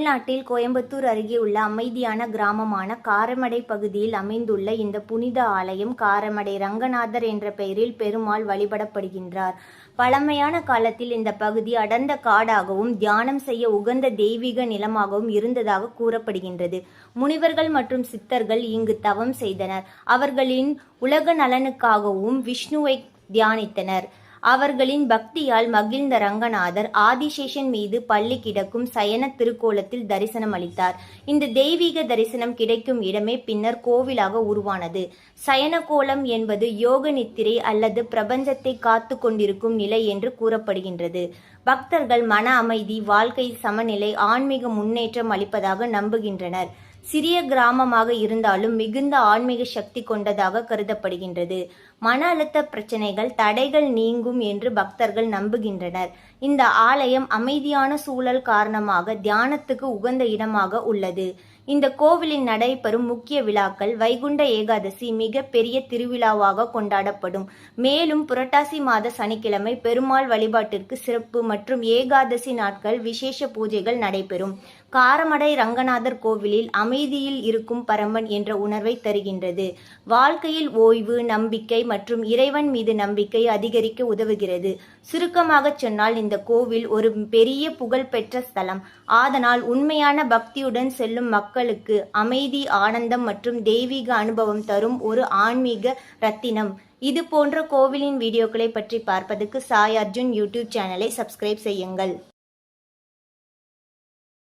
தமிழ்நாட்டில் கோயம்புத்தூர் அருகே உள்ள அமைதியான கிராமமான காரமடை பகுதியில் அமைந்துள்ள இந்த புனித ஆலயம் காரமடை ரங்கநாதர் என்ற பெயரில் பெருமாள் வழிபடப்படுகின்றார். பழமையான காலத்தில் இந்த பகுதி அடர்ந்த காடாகவும் தியானம் செய்ய உகந்த தெய்வீக நிலமாகவும் இருந்ததாக கூறப்படுகின்றது. முனிவர்கள் மற்றும் சித்தர்கள் இங்கு தவம் செய்தனர். அவர்களின் உலக நலனுக்காகவும் விஷ்ணுவை தியானித்தனர். அவர்களின் பக்தியால் மகிழ்ந்த ரங்கநாதர் ஆதிசேஷன் மீது பள்ளி கிடக்கும் சயன திருக்கோலத்தில் தரிசனம் அளித்தார். இந்த தெய்வீக தரிசனம் கிடைக்கும் இடமே பின்னர் கோவிலாக உருவானது. சயன கோலம் என்பது யோக நித்திரை அல்லது பிரபஞ்சத்தை காத்து கொண்டிருக்கும் நிலை என்று கூறப்படுகின்றது. பக்தர்கள் மன அமைதி, வாழ்க்கை சமநிலை, ஆன்மீக முன்னேற்றம் அளிப்பதாக நம்புகின்றனர். சிறிய கிராமமாக இருந்தாலும் மிகுந்த ஆன்மீக சக்தி கொண்டதாக கருதப்படுகின்றது. மன அழுத்த பிரச்சனைகள், தடைகள் நீங்கும் என்று பக்தர்கள் நம்புகின்றனர். இந்த ஆலயம் அமைதியான சூழல் காரணமாக தியானத்துக்கு உகந்த இடமாக உள்ளது. இந்த கோவிலில் நடைபெறும் முக்கிய விழாக்கள் வைகுண்ட ஏகாதசி மிக பெரிய திருவிழாவாக கொண்டாடப்படும். மேலும் புரட்டாசி மாத சனிக்கிழமை பெருமாள் வழிபாட்டிற்கு சிறப்பு மற்றும் ஏகாதசி நாட்கள் விசேஷ பூஜைகள் நடைபெறும். காரமடை ரங்கநாதர் கோவிலில் அமைதியில் இருக்கும் பரம்பன் என்ற உணர்வை தருகின்றது. வாழ்க்கையில் ஓய்வு, நம்பிக்கை மற்றும் இறைவன் மீது நம்பிக்கை அதிகரிக்க உதவுகிறது. சுருக்கமாக சொன்னால் இந்த கோவில் ஒரு பெரிய புகழ்பெற்ற ஸ்தலம். ஆதனால் உண்மையான பக்தியுடன் செல்லும் மக்களுக்கு அமைதி, ஆனந்தம் மற்றும் தெய்வீக அனுபவம் தரும் ஒரு ஆன்மீக ரத்தினம். இது போன்ற கோவிலின் வீடியோக்களை பற்றி பார்ப்பதற்கு சாய் அர்ஜுன் யூடியூப் சேனலை சப்ஸ்கிரைப் செய்யுங்கள்.